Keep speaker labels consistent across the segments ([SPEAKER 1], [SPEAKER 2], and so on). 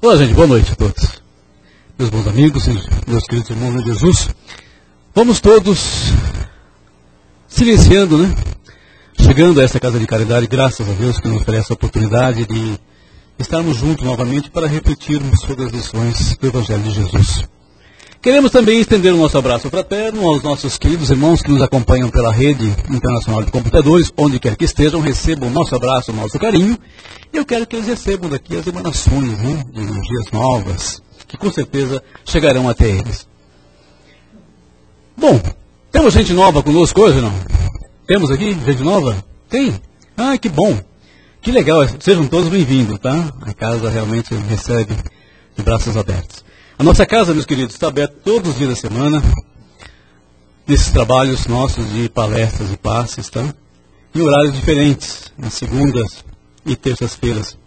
[SPEAKER 1] Olá, gente, boa noite a todos. Meus bons amigos, meus queridos irmãos de Jesus. Vamos todos silenciando, né? Chegando a esta casa de caridade, graças a Deus que nos oferece a oportunidade de estarmos juntos novamente para refletirmos sobre as lições do Evangelho de Jesus. Queremos também estender o nosso abraço fraterno aos nossos queridos irmãos que nos acompanham pela rede internacional de computadores, onde quer que estejam, recebam o nosso abraço, o nosso carinho. E eu quero que eles recebam daqui as emanações, né, de energias novas, que com certeza chegarão até eles. Bom, temos gente nova conosco hoje, não? Temos aqui gente nova? Tem? Ah, que bom! Que legal, sejam todos bem-vindos, tá? A casa realmente recebe de braços abertos. A nossa casa, meus queridos, está aberta todos os dias da semana, nesses trabalhos nossos de palestras e passes, tá? Em horários diferentes, nas segundas e terças-feiras,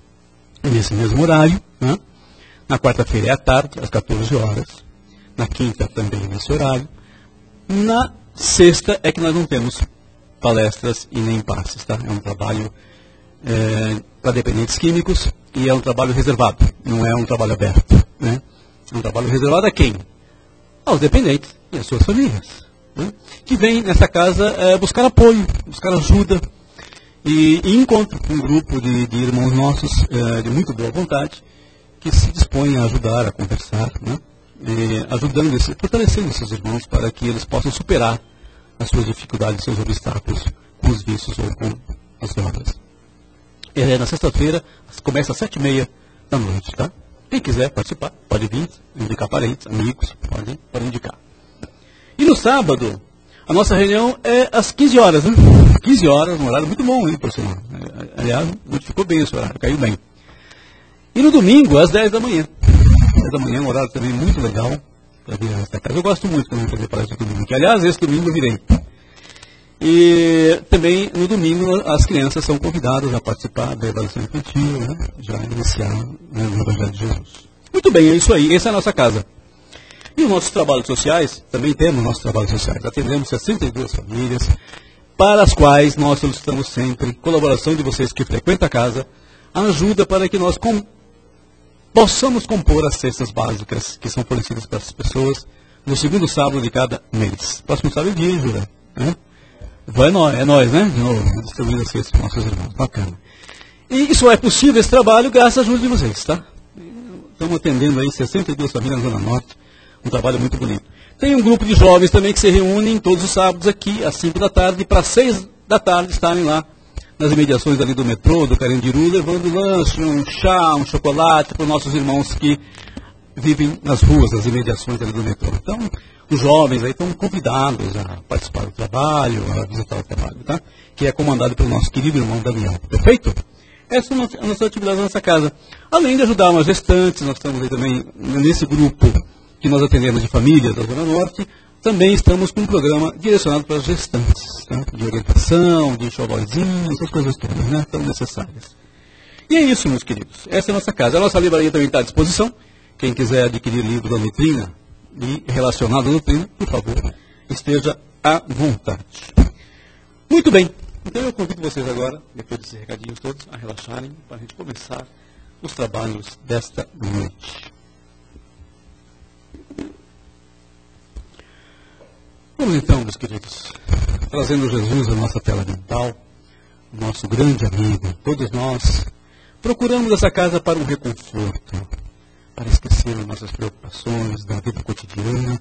[SPEAKER 1] nesse mesmo horário, né? Na quarta-feira é à tarde, às 14 horas, na quinta também nesse horário, na sexta é que nós não temos palestras e nem passes, tá? É um trabalho para dependentes químicos e é um trabalho reservado, não é um trabalho aberto, né? É um trabalho reservado a quem? Aos dependentes e às suas famílias, né? Que vêm nessa casa buscar apoio, buscar ajuda e encontram um grupo de irmãos nossos de muito boa vontade que se dispõem a ajudar, a conversar, né? Ajudando, fortalecendo esses irmãos para que eles possam superar as suas dificuldades, seus obstáculos com os vícios ou com as drogas. Na sexta-feira, começa às 7h30 da noite, tá? Quem quiser participar, pode vir, indicar parentes, amigos, pode indicar. E no sábado, a nossa reunião é às 15 horas, né? 15 horas, um horário muito bom, hein, por sinal. Aliás, ficou bem esse horário, caiu bem. E no domingo, às 10 da manhã. 10 da manhã, um horário também muito legal para vir a esta casa. Eu gosto muito quando eu fazer palestra no domingo, que aliás, esse domingo eu virei. E também no domingo as crianças são convidadas a participar da avaliação infantil, né? Já iniciar, né, no Evangelho de Jesus. Muito bem, é isso aí, essa é a nossa casa. E os nossos trabalhos sociais, também temos nossos trabalhos sociais. Atendemos 62 famílias, para as quais nós solicitamos sempre colaboração de vocês que frequentam a casa, ajuda para que nós possamos compor as cestas básicas que são fornecidas para as pessoas no segundo sábado de cada mês. Próximo sábado é dia, Jura, né? É nós, né? De novo, distribuindo as cestas para nossos irmãos. Bacana. E isso é possível, esse trabalho, graças à ajuda de vocês, tá? Estamos atendendo aí 62 famílias na Zona Norte. Um trabalho muito bonito. Tem um grupo de jovens também que se reúnem todos os sábados aqui, às 5 da tarde, para 6 da tarde estarem lá nas imediações ali do metrô, do Carandiru, levando lanche, um chá, um chocolate para os nossos irmãos que vivem nas ruas, nas imediações ali do metrô. Então, os jovens aí estão convidados a participar do trabalho, a visitar o trabalho, tá? Que é comandado pelo nosso querido irmão Daniel. Perfeito? Essa é a nossa atividade na nossa casa. Além de ajudar umas gestantes, nós estamos aí também nesse grupo que nós atendemos de famílias da Zona Norte, também estamos com um programa direcionado para as gestantes, tá? De orientação, de enxovalzinho, essas coisas todas, né? Tão necessárias. E é isso, meus queridos. Essa é a nossa casa. A nossa livraria também está à disposição. Quem quiser adquirir livro da doutrina e relacionado à doutrina, por favor, esteja à vontade. Muito bem. Então eu convido vocês agora, depois desses recadinhos todos, a relaxarem para a gente começar os trabalhos desta noite. Vamos então, meus queridos, trazendo Jesus à nossa tela mental, nosso grande amigo. Todos nós procuramos essa casa para um reconforto, para esquecer nossas preocupações da vida cotidiana,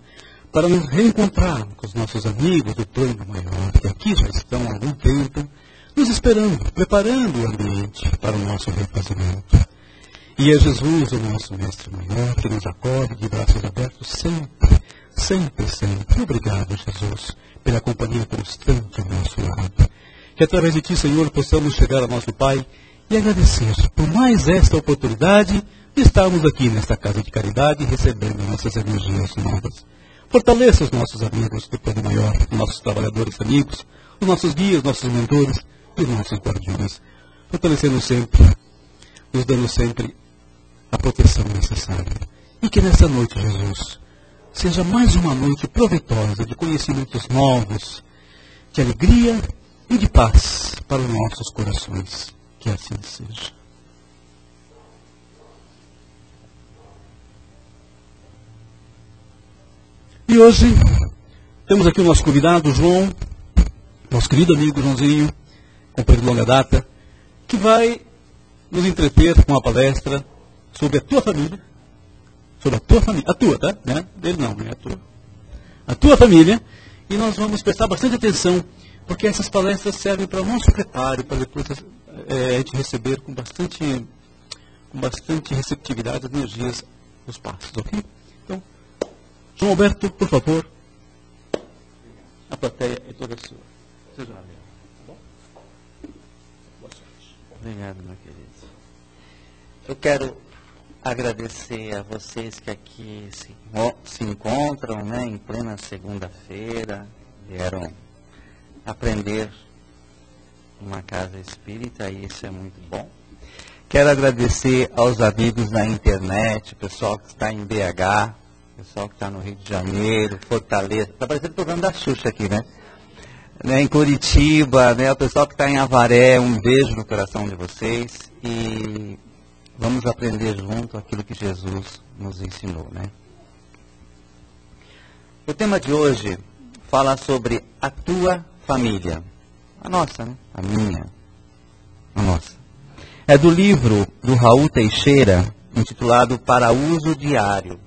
[SPEAKER 1] para nos reencontrar com os nossos amigos do plano maior, que aqui já estão há algum tempo, nos esperando, preparando o ambiente para o nosso refazimento. E é Jesus, o nosso Mestre maior, que nos acolhe de braços abertos sempre, sempre, sempre. Obrigado, Jesus, pela companhia constante ao nosso lado. Que através de Ti, Senhor, possamos chegar ao nosso Pai e agradecer por mais esta oportunidade de estarmos aqui nesta casa de caridade recebendo nossas energias novas. Fortaleça os nossos amigos do plano maior, os nossos trabalhadores amigos, os nossos guias, nossos mentores e os nossos guardiões. Fortalecendo sempre, nos dando sempre a proteção necessária. E que nessa noite, Jesus, seja mais uma noite proveitosa de conhecimentos novos, de alegria e de paz para os nossos corações. Que assim seja. E hoje temos aqui o nosso convidado, João, nosso querido amigo Joãozinho, companheiro de longa data, que vai nos entreter com uma palestra sobre a tua família. Sobre a tua família. A tua, tá? Né? Dele não, é a tua. A tua família. E nós vamos prestar bastante atenção, porque essas palestras servem para o nosso preparo, para depois a gente receber com bastante receptividade, energias, os passos, ok? Então, João Alberto, por favor, a plateia é toda sua. Seja lá, tá bom? Boa sorte.
[SPEAKER 2] Obrigado, meu querido. Eu quero agradecer a vocês que aqui se encontram, né, em plena segunda-feira, vieram aprender numa casa espírita, e isso é muito bom. Quero agradecer aos amigos na internet, o pessoal que está em BH, o pessoal que está no Rio de Janeiro, Fortaleza. Está parecendo o programa da Xuxa aqui, né? Em Curitiba, né? O pessoal que está em Avaré, um beijo no coração de vocês. E vamos aprender junto aquilo que Jesus nos ensinou, né? O tema de hoje fala sobre a tua família. A nossa, né? A minha. A nossa. É do livro do Raul Teixeira, intitulado Para Uso Diário,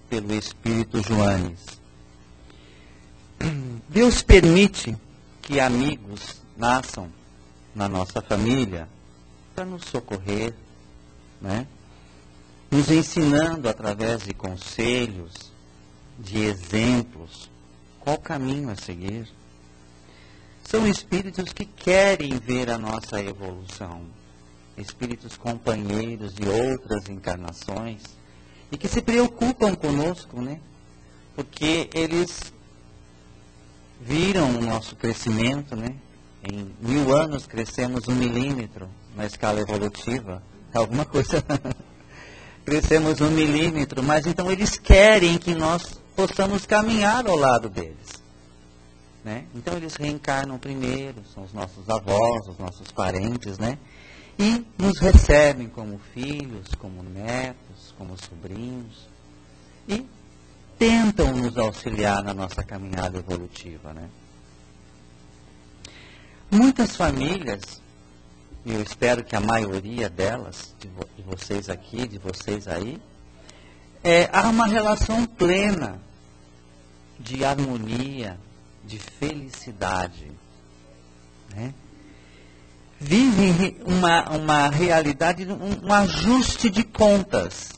[SPEAKER 2] pelo Espírito Joanes. Deus permite que amigos nasçam na nossa família para nos socorrer, né? Nos ensinando através de conselhos, de exemplos, qual caminho a seguir. São espíritos que querem ver a nossa evolução. Espíritos companheiros de outras encarnações e que se preocupam conosco, né? Porque eles viram o nosso crescimento, né? Em 1000 anos crescemos 1 milímetro na escala evolutiva, alguma coisa. Crescemos 1 milímetro, mas então eles querem que nós possamos caminhar ao lado deles, né? Então eles reencarnam primeiro, são os nossos avós, os nossos parentes, né? E nos recebem como filhos, como netos, como sobrinhos. E tentam nos auxiliar na nossa caminhada evolutiva, né? Muitas famílias, e eu espero que a maioria delas, de vocês aqui, de vocês aí, há uma relação plena de harmonia, de felicidade, né? Vivem uma realidade, um ajuste de contas.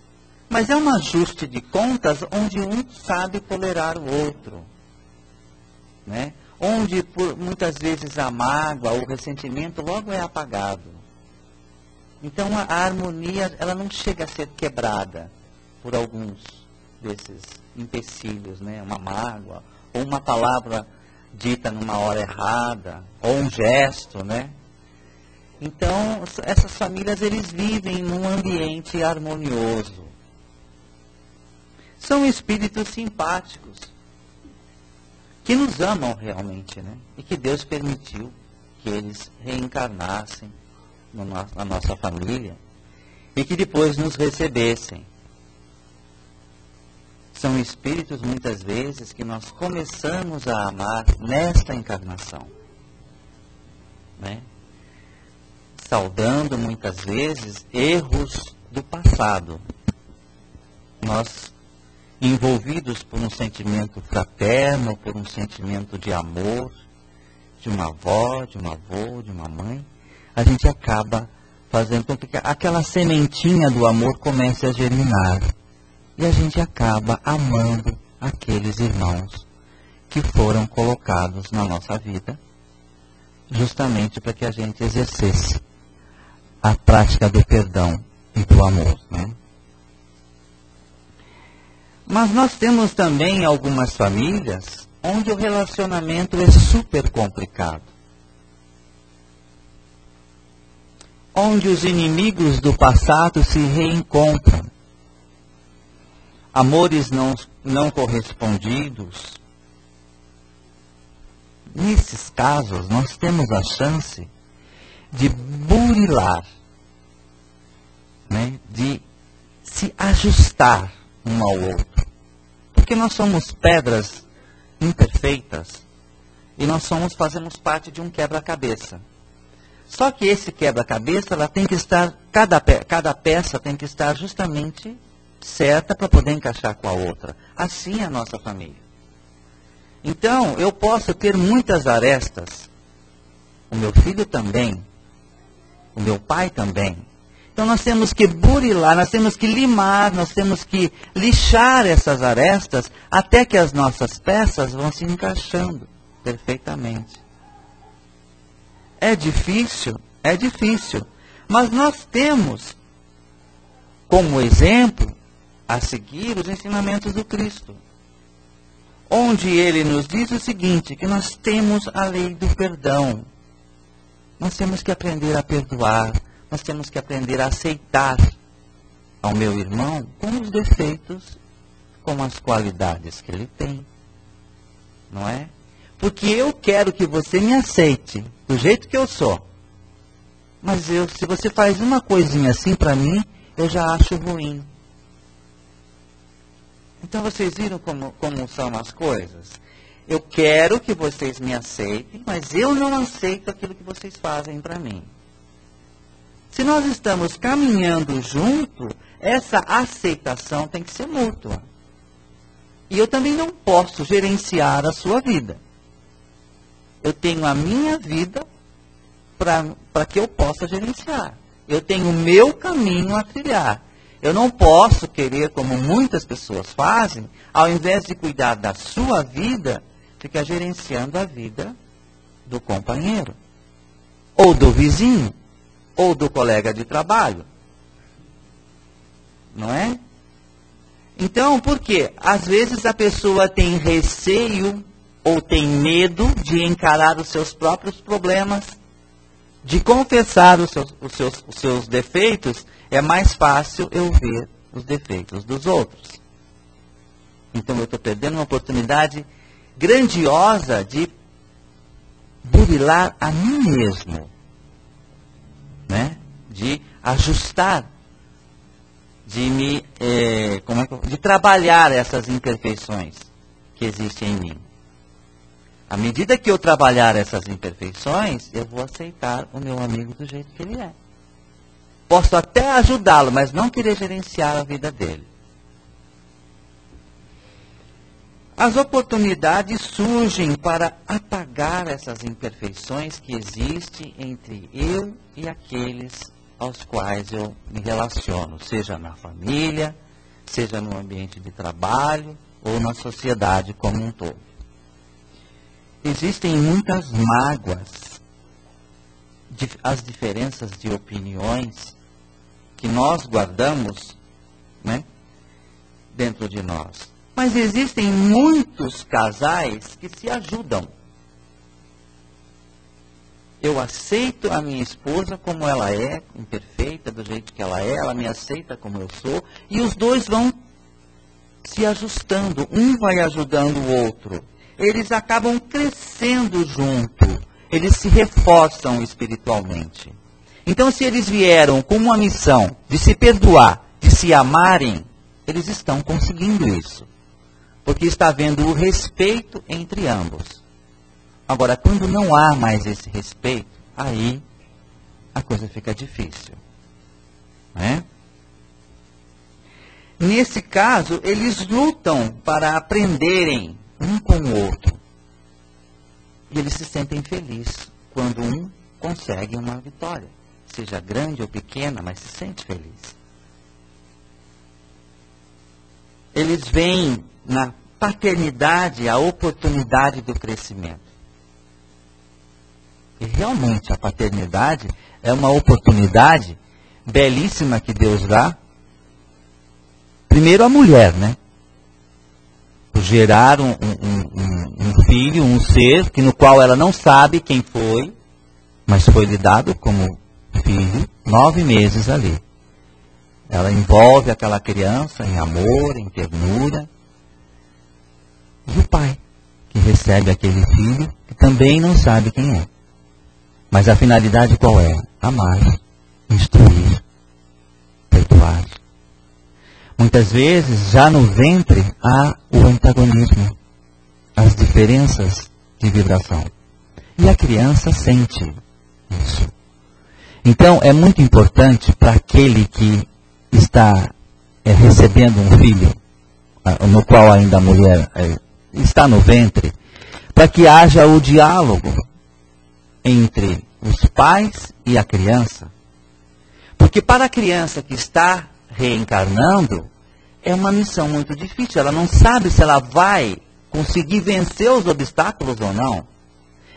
[SPEAKER 2] Mas é um ajuste de contas onde um sabe tolerar o outro, né? Onde, muitas vezes, a mágoa, o ressentimento logo é apagado. Então, a harmonia, ela não chega a ser quebrada por alguns desses empecilhos, né? Uma mágoa, ou uma palavra dita numa hora errada, ou um gesto, né? Então, essas famílias, eles vivem num ambiente harmonioso. São espíritos simpáticos, que nos amam realmente, né? E que Deus permitiu que eles reencarnassem na nossa família e que depois nos recebessem. São espíritos, muitas vezes, que nós começamos a amar nesta encarnação, né? Saudando, muitas vezes, erros do passado. Nós, envolvidos por um sentimento fraterno, por um sentimento de amor, de uma avó, de um avô, de uma mãe, a gente acaba fazendo com que aquela sementinha do amor comece a germinar. E a gente acaba amando aqueles irmãos que foram colocados na nossa vida, justamente para que a gente exercesse a prática do perdão e do amor, né? Mas nós temos também algumas famílias onde o relacionamento é super complicado. Onde os inimigos do passado se reencontram. Amores não correspondidos. Nesses casos, nós temos a chance de burilar, né? De se ajustar um ao outro. Porque porque nós somos pedras imperfeitas e nós fazemos parte de um quebra-cabeça. Só que esse quebra-cabeça, ela tem que estar, cada peça tem que estar justamente certa para poder encaixar com a outra. Assim é a nossa família. Então, eu posso ter muitas arestas, o meu filho também, o meu pai também. Então nós temos que burilar, nós temos que limar, nós temos que lixar essas arestas até que as nossas peças vão se encaixando perfeitamente. É difícil, mas nós temos como exemplo a seguir os ensinamentos do Cristo, onde ele nos diz o seguinte, que nós temos a lei do perdão. Nós temos que aprender a perdoar, nós temos que aprender a aceitar ao meu irmão com os defeitos, com as qualidades que ele tem. Não é? Porque eu quero que você me aceite do jeito que eu sou. Mas se você faz uma coisinha assim para mim, eu já acho ruim. Então vocês viram como são as coisas? Eu quero que vocês me aceitem, mas eu não aceito aquilo que vocês fazem para mim. Se nós estamos caminhando junto, essa aceitação tem que ser mútua. E eu também não posso gerenciar a sua vida. Eu tenho a minha vida para que eu possa gerenciar. Eu tenho o meu caminho a trilhar. Eu não posso querer, como muitas pessoas fazem, ao invés de cuidar da sua vida, ficar gerenciando a vida do companheiro, ou do vizinho, ou do colega de trabalho. Não é? Então, por quê? Às vezes a pessoa tem receio ou tem medo de encarar os seus próprios problemas, de confessar os seus defeitos. É mais fácil eu ver os defeitos dos outros. Então eu estou perdendo uma oportunidade grandiosa de burilar a mim mesmo, né? De ajustar, de trabalhar essas imperfeições que existem em mim. À medida que eu trabalhar essas imperfeições, eu vou aceitar o meu amigo do jeito que ele é. Posso até ajudá-lo, mas não querer gerenciar a vida dele. As oportunidades surgem para apagar essas imperfeições que existem entre eu e aqueles aos quais eu me relaciono, seja na família, seja no ambiente de trabalho ou na sociedade como um todo. Existem muitas mágoas, as diferenças de opiniões que nós guardamos, né, dentro de nós. Mas existem muitos casais que se ajudam. Eu aceito a minha esposa como ela é, imperfeita, do jeito que ela me aceita como eu sou, e os dois vão se ajustando, um vai ajudando o outro. Eles acabam crescendo junto, eles se reforçam espiritualmente. Então, se eles vieram com uma missão de se perdoar, de se amarem, eles estão conseguindo isso. Porque está havendo o respeito entre ambos. Agora, quando não há mais esse respeito, aí a coisa fica difícil. Né? Nesse caso, eles lutam para aprenderem um com o outro. E eles se sentem felizes quando um consegue uma vitória. Seja grande ou pequena, mas se sente feliz. Eles veem na paternidade a oportunidade do crescimento. E realmente a paternidade é uma oportunidade belíssima que Deus dá. Primeiro a mulher, né? Por gerar um filho, um ser, no qual ela não sabe quem foi, mas foi lhe dado como filho, 9 meses ali. Ela envolve aquela criança em amor, em ternura. E o pai, que recebe aquele filho, que também não sabe quem é. Mas a finalidade qual é? Amar, instruir, perdoar.
[SPEAKER 3] muitas vezes, já no ventre, há o antagonismo, as diferenças de vibração. E a criança sente isso. Então, é muito importante para aquele que está recebendo um filho, no qual ainda a mulher está no ventre, para que haja o diálogo entre os pais e a criança. Porque para a criança que está reencarnando, é uma missão muito difícil. Ela não sabe se ela vai conseguir vencer os obstáculos ou não.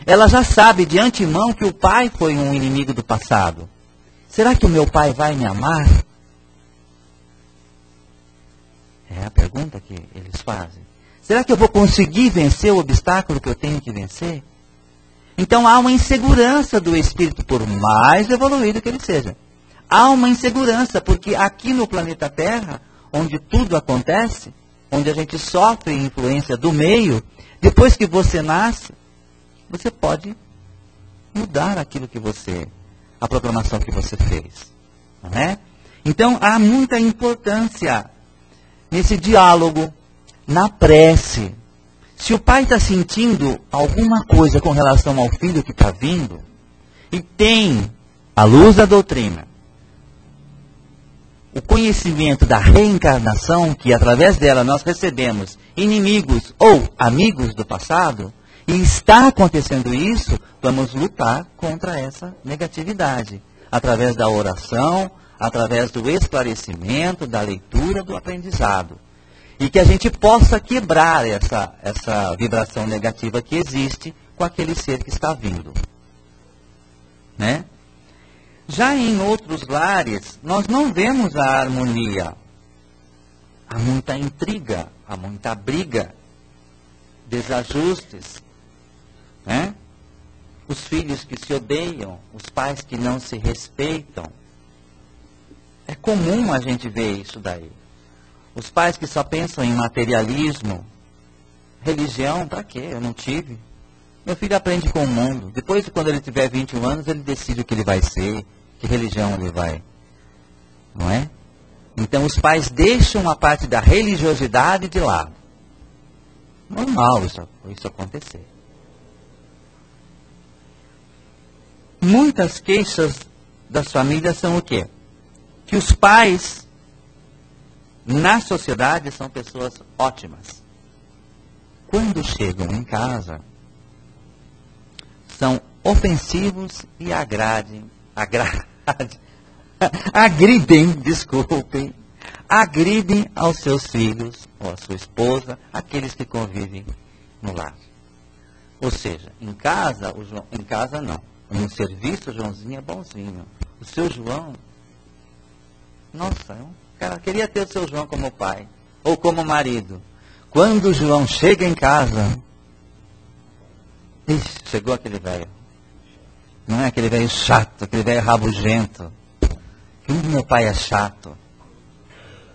[SPEAKER 3] Ela já sabe de antemão que o pai foi um inimigo do passado. Será que o meu pai vai me amar? É a pergunta que eles fazem. Será que eu vou conseguir vencer o obstáculo que eu tenho que vencer? Então há uma insegurança do espírito, por mais evoluído que ele seja. Há uma insegurança, porque aqui no planeta Terra, onde tudo acontece, onde a gente sofre influência do meio, depois que você nasce, você pode mudar aquilo que você, a programação que você fez. Não é? Então há muita importância nesse diálogo, na prece. Se o pai está sentindo alguma coisa com relação ao filho que está vindo, e tem a luz da doutrina, o conhecimento da reencarnação, que através dela nós recebemos inimigos ou amigos do passado, e está acontecendo isso, vamos lutar contra essa negatividade, através da oração, através do esclarecimento, da leitura, do aprendizado. E que a gente possa quebrar essa vibração negativa que existe com aquele ser que está vindo. Né? Já em outros lares, nós não vemos a harmonia. Há muita intriga, há muita briga, desajustes. Né? Os filhos que se odeiam, os pais que não se respeitam. É comum a gente ver isso daí. Os pais que só pensam em materialismo, religião, para quê? Eu não tive. Meu filho aprende com o mundo. Depois, quando ele tiver 21 anos, ele decide o que ele vai ser, que religião ele vai. Não é? Então, os pais deixam a parte da religiosidade de lado. Normal isso acontecer. Muitas queixas das famílias são o quê? Que os pais, na sociedade, são pessoas ótimas. Quando chegam em casa, são ofensivos e agridem, agridem aos seus filhos, ou à sua esposa, aqueles que convivem no lar. Ou seja, em casa não. No serviço, o Joãozinho é bonzinho. O seu João, nossa, cara, queria ter o seu João como pai, ou como marido. Quando o João chega em casa, chegou aquele velho. Não é aquele velho chato, aquele velho rabugento. Que meu pai é chato.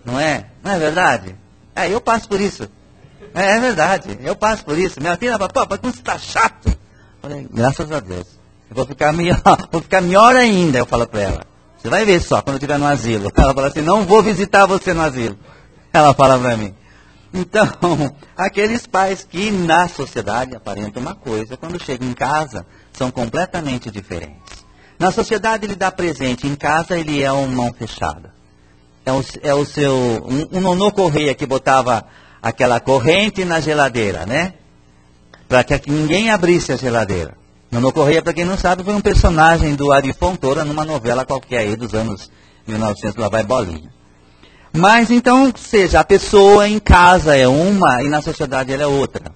[SPEAKER 3] Não é? Não é verdade? Eu passo por isso. É verdade, eu passo por isso. Minha filha fala, papai, como você está chato? Eu falei, graças a Deus. Eu vou ficar melhor ainda, eu falo para ela. Você vai ver só, quando eu estiver no asilo. Ela fala assim, não vou visitar você no asilo. Ela fala para mim. Então, aqueles pais que na sociedade aparentam uma coisa, quando chegam em casa, são completamente diferentes. Na sociedade ele dá presente, em casa ele é uma mão fechada. É o seu... Um nonô Correia que botava aquela corrente na geladeira, né? Para que ninguém abrisse a geladeira. Nonô Correia, para quem não sabe, foi um personagem do Ari Fontoura numa novela qualquer aí dos anos 1900, lá vai bolinha. Mas então, seja, a pessoa em casa é uma e na sociedade ela é outra.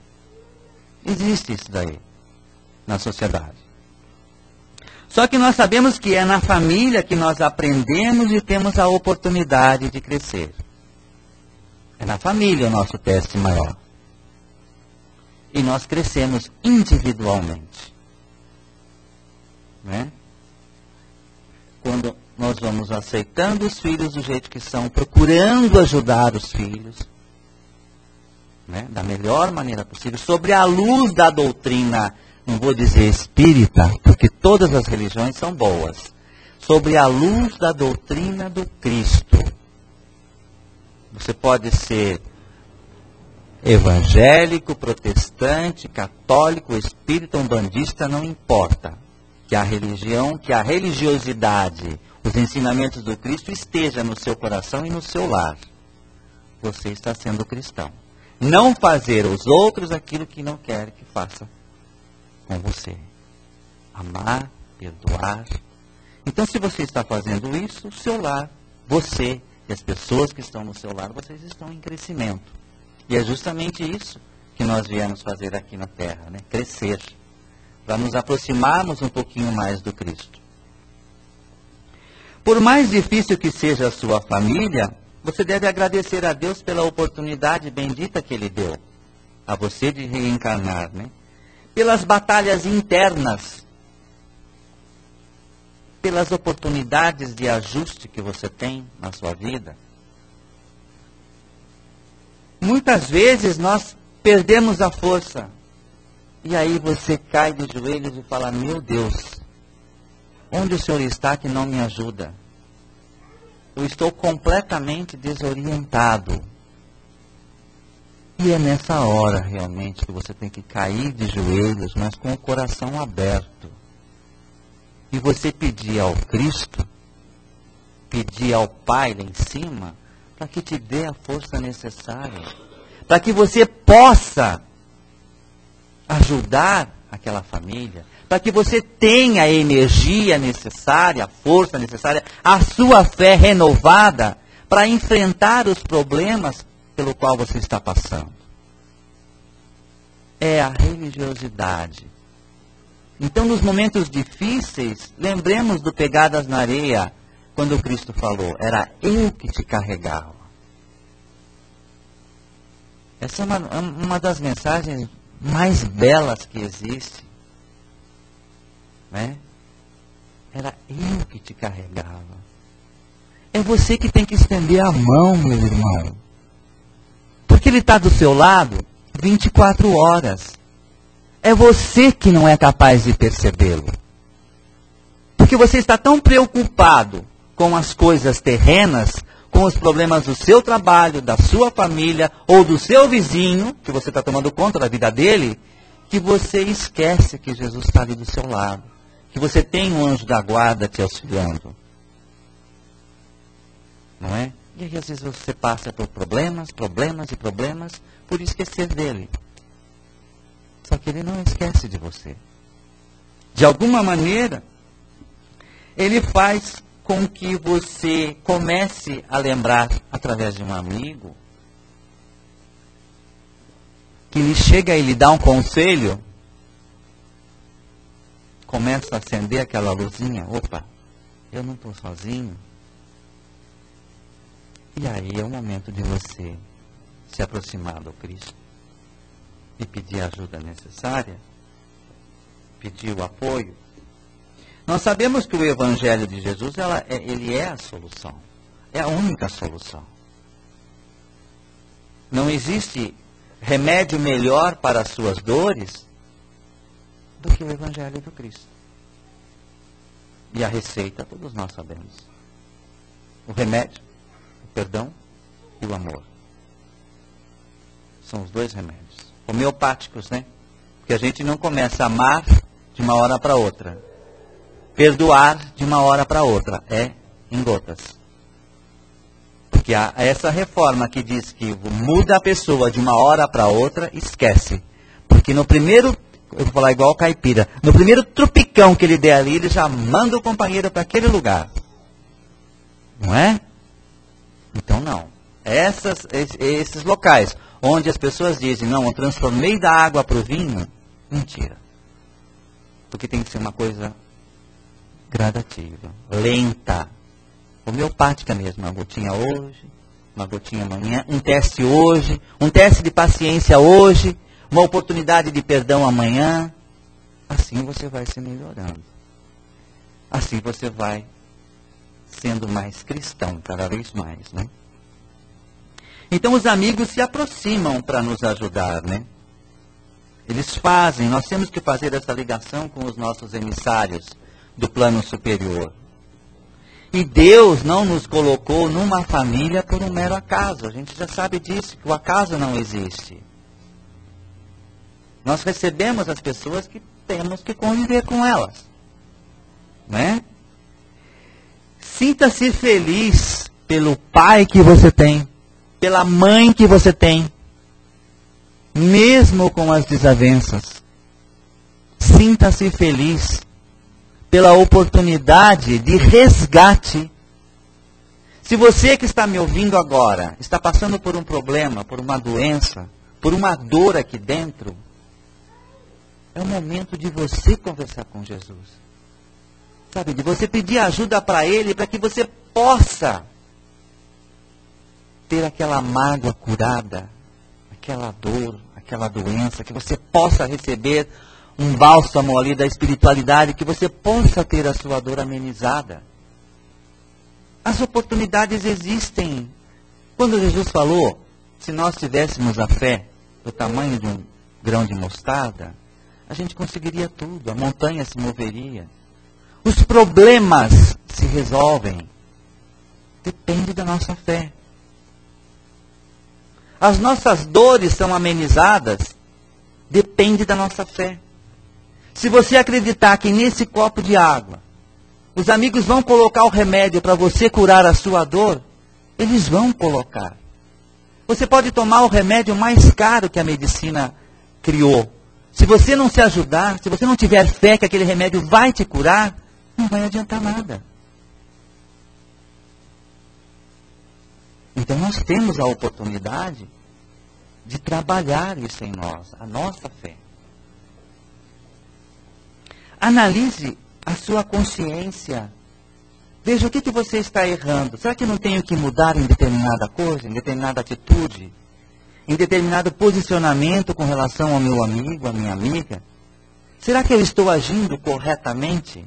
[SPEAKER 3] Existe isso daí na sociedade. Só que nós sabemos que é na família que nós aprendemos e temos a oportunidade de crescer. É na família o nosso teste maior. E nós crescemos individualmente. Né? Quando nós vamos aceitando os filhos do jeito que são, procurando ajudar os filhos, né, da melhor maneira possível, sobre a luz da doutrina, não vou dizer espírita, porque todas as religiões são boas, sobre a luz da doutrina do Cristo, Você pode ser evangélico, protestante, católico, espírita, umbandista, não importa. Que a religião, que a religiosidade, os ensinamentos do Cristo esteja no seu coração e no seu lar. Você está sendo cristão. Não fazer aos outros aquilo que não quer que faça com você. Amar, perdoar. Então, se você está fazendo isso, o seu lar, você e as pessoas que estão no seu lar, vocês estão em crescimento. E é justamente isso que nós viemos fazer aqui na Terra, né? Crescer, para nos aproximarmos um pouquinho mais do Cristo. Por mais difícil que seja a sua família, você deve agradecer a Deus pela oportunidade bendita que Ele deu a você de reencarnar, né? Pelas batalhas internas, pelas oportunidades de ajuste que você tem na sua vida. Muitas vezes nós perdemos a força. E aí você cai de joelhos e fala, meu Deus, onde o Senhor está que não me ajuda? Eu estou completamente desorientado. E é nessa hora realmente que você tem que cair de joelhos, mas com o coração aberto. E você pedir ao Cristo, pedir ao Pai lá em cima, para que te dê a força necessária, para que você possa ajudar aquela família, para que você tenha a energia necessária, a força necessária, a sua fé renovada, para enfrentar os problemas pelo qual você está passando. É a religiosidade. Então, nos momentos difíceis, lembremos do Pegadas na Areia, quando Cristo falou, era eu que te carregava. Essa é uma das mensagens mais belas que existe. Né? Era eu que te carregava. É você que tem que estender a mão, meu irmão. Porque Ele está do seu lado 24 horas. É você que não é capaz de percebê-lo. Porque você está tão preocupado com as coisas terrenas, com os problemas do seu trabalho, da sua família ou do seu vizinho, que você está tomando conta da vida dele, que você esquece que Jesus está ali do seu lado. Que você tem um anjo da guarda te auxiliando. Não é? E aí às vezes você passa por problemas por esquecer dele. Só que ele não esquece de você. De alguma maneira, ele faz com que você comece a lembrar, através de um amigo, que lhe chega e lhe dá um conselho, começa a acender aquela luzinha, opa, eu não estou sozinho. E aí é o momento de você se aproximar do Cristo e pedir a ajuda necessária, pedir o apoio. Nós sabemos que o Evangelho de Jesus, ele é a solução. É a única solução. Não existe remédio melhor para as suas dores do que o Evangelho do Cristo. E a receita, todos nós sabemos. O remédio, o perdão e o amor. São os dois remédios. Homeopáticos, né? Porque a gente não começa a amar de uma hora para outra. Perdoar de uma hora para outra. É em gotas. Porque essa reforma que diz que muda a pessoa de uma hora para outra, esquece. Porque no primeiro, eu vou falar igual o caipira, no primeiro trupicão que ele der ali, ele já manda o companheiro para aquele lugar. Não é? Então não. Esses locais onde as pessoas dizem, não, eu transformei da água para o vinho, mentira. Porque tem que ser uma coisa gradativa, lenta, homeopática mesmo, uma gotinha hoje, uma gotinha amanhã, um teste hoje, um teste de paciência hoje, uma oportunidade de perdão amanhã. Assim você vai se melhorando. Assim você vai sendo mais cristão, cada vez mais, né? Então os amigos se aproximam para nos ajudar, né? Eles fazem, nós temos que fazer essa ligação com os nossos emissários do plano superior. E Deus não nos colocou numa família por um mero acaso. A gente já sabe disso, que o acaso não existe. Nós recebemos as pessoas que temos que conviver com elas. Né? Sinta-se feliz pelo pai que você tem, pela mãe que você tem, mesmo com as desavenças. Sinta-se feliz pela oportunidade de resgate. Se você que está me ouvindo agora está passando por um problema, por uma doença, por uma dor aqui dentro, é o momento de você conversar com Jesus. Sabe, de você pedir ajuda para Ele, para que você possa ter aquela mágoa curada, aquela dor, aquela doença, que você possa receber um bálsamo ali da espiritualidade, que você possa ter a sua dor amenizada. As oportunidades existem. Quando Jesus falou, se nós tivéssemos a fé do tamanho de um grão de mostarda, a gente conseguiria tudo, a montanha se moveria. Os problemas se resolvem. Depende da nossa fé. As nossas dores são amenizadas. Depende da nossa fé. Se você acreditar que nesse copo de água, os amigos vão colocar o remédio para você curar a sua dor, eles vão colocar. Você pode tomar o remédio mais caro que a medicina criou. Se você não se ajudar, se você não tiver fé que aquele remédio vai te curar, não vai adiantar nada. Então nós temos a oportunidade de trabalhar isso em nós, a nossa fé. Analise a sua consciência. Veja o que você está errando. Será que eu não tenho que mudar em determinada coisa, em determinada atitude, em determinado posicionamento com relação ao meu amigo, à minha amiga? Será que eu estou agindo corretamente?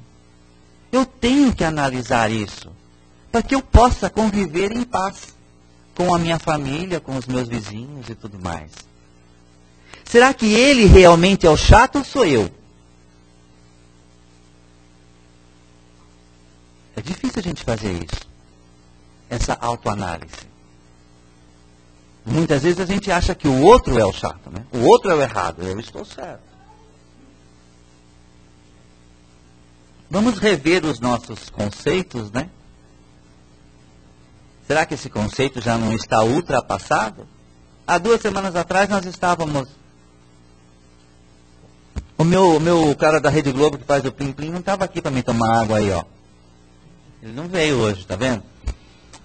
[SPEAKER 3] Eu tenho que analisar isso, para que eu possa conviver em paz com a minha família, com os meus vizinhos e tudo mais. Será que ele realmente é o chato ou sou eu? É difícil a gente fazer isso, essa autoanálise. Muitas vezes a gente acha que o outro é o chato, né? O outro é o errado, eu estou certo. Vamos rever os nossos conceitos, né? Será que esse conceito já não está ultrapassado? Há 2 semanas atrás nós estávamos... O meu cara da Rede Globo que faz o Plim Plim não estava aqui para me tomar água aí, ó. Ele não veio hoje, tá vendo?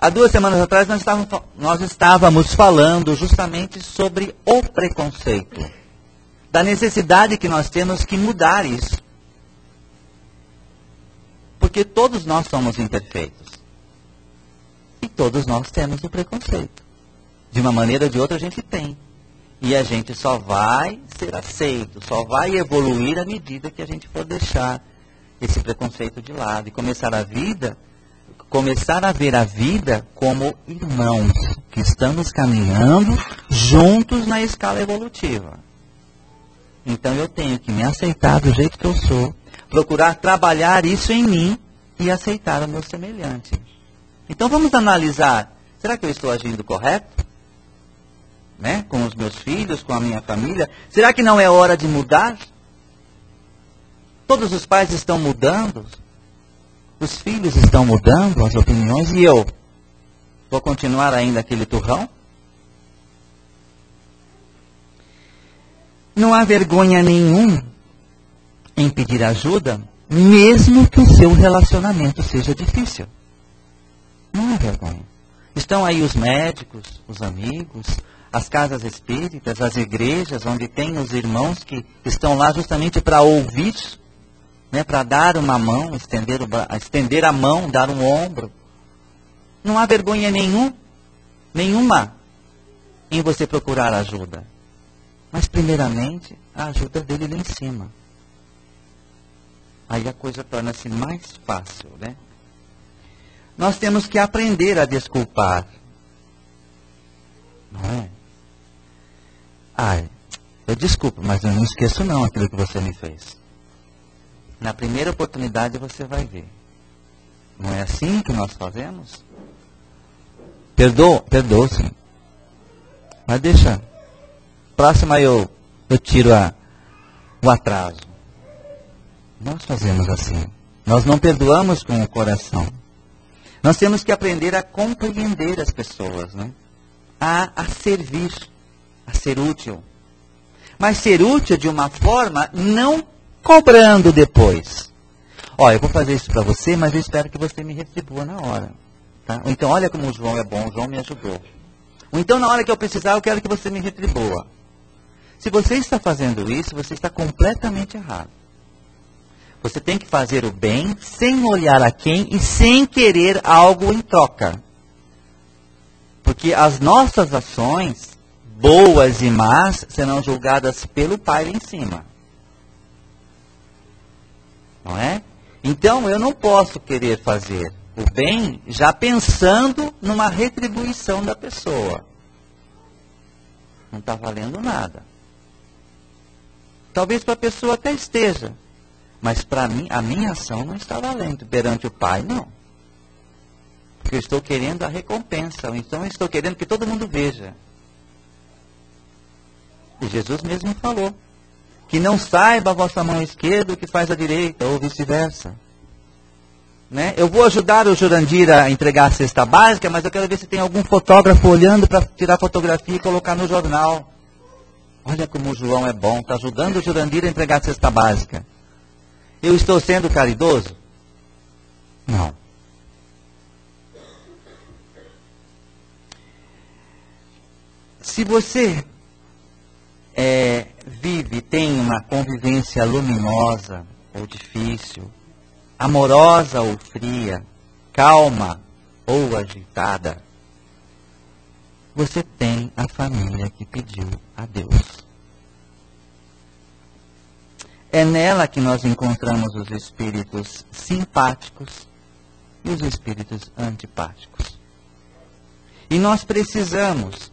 [SPEAKER 3] Há 2 semanas atrás nós estávamos falando justamente sobre o preconceito. Da necessidade que nós temos que mudar isso. Porque todos nós somos imperfeitos. E todos nós temos o preconceito. De uma maneira ou de outra a gente tem. E a gente só vai ser aceito, só vai evoluir à medida que a gente for deixar esse preconceito de lado e começar a ver a vida como irmãos que estamos caminhando juntos na escala evolutiva. Então eu tenho que me aceitar do jeito que eu sou, procurar trabalhar isso em mim e aceitar o meu semelhante. Então vamos analisar, será que eu estou agindo correto? Né? Com os meus filhos, com a minha família? Será que não é hora de mudar? Todos os pais estão mudando, os filhos estão mudando as opiniões e eu vou continuar ainda aquele turrão? Não há vergonha nenhuma em pedir ajuda, mesmo que o seu relacionamento seja difícil. Não há vergonha. Estão aí os médicos, os amigos, as casas espíritas, as igrejas, onde tem os irmãos que estão lá justamente para ouvir, né, para dar uma mão, estender a mão, dar um ombro. Não há vergonha nenhuma em você procurar ajuda. Mas primeiramente, a ajuda dele lá em cima. Aí a coisa torna-se mais fácil, né? Nós temos que aprender a desculpar. Não é? Eu desculpo, mas eu não esqueço não aquilo que você me fez. Na primeira oportunidade você vai ver. Não é assim que nós fazemos? Perdoa sim. Mas deixa. Próxima eu tiro o atraso. Nós fazemos assim. Nós não perdoamos com o coração. Nós temos que aprender a compreender as pessoas, né? A servir, a ser útil. Mas ser útil de uma forma não cobrando depois. Olha, eu vou fazer isso para você, mas eu espero que você me retribua na hora. Tá? Ou então, olha como o João é bom, o João me ajudou. Ou então, na hora que eu precisar, eu quero que você me retribua. Se você está fazendo isso, você está completamente errado. Você tem que fazer o bem sem olhar a quem e sem querer algo em troca. Porque as nossas ações, boas e más, serão julgadas pelo Pai lá em cima. Não é? Então, eu não posso querer fazer o bem já pensando numa retribuição da pessoa. Não está valendo nada. Talvez para a pessoa até esteja, mas para mim, a minha ação não está valendo. Perante o Pai, não. Porque eu estou querendo a recompensa, ou então eu estou querendo que todo mundo veja. E Jesus mesmo falou, que não saiba a vossa mão esquerda o que faz a direita, ou vice-versa. Né? Eu vou ajudar o Jurandir a entregar a cesta básica, mas eu quero ver se tem algum fotógrafo olhando para tirar fotografia e colocar no jornal. Olha como o João é bom, está ajudando o Jurandir a entregar a cesta básica. Eu estou sendo caridoso? Não. Se você vive, tem uma convivência luminosa ou difícil, amorosa ou fria, calma ou agitada, você tem a família que pediu a Deus. É nela que nós encontramos os espíritos simpáticos e os espíritos antipáticos. E nós precisamos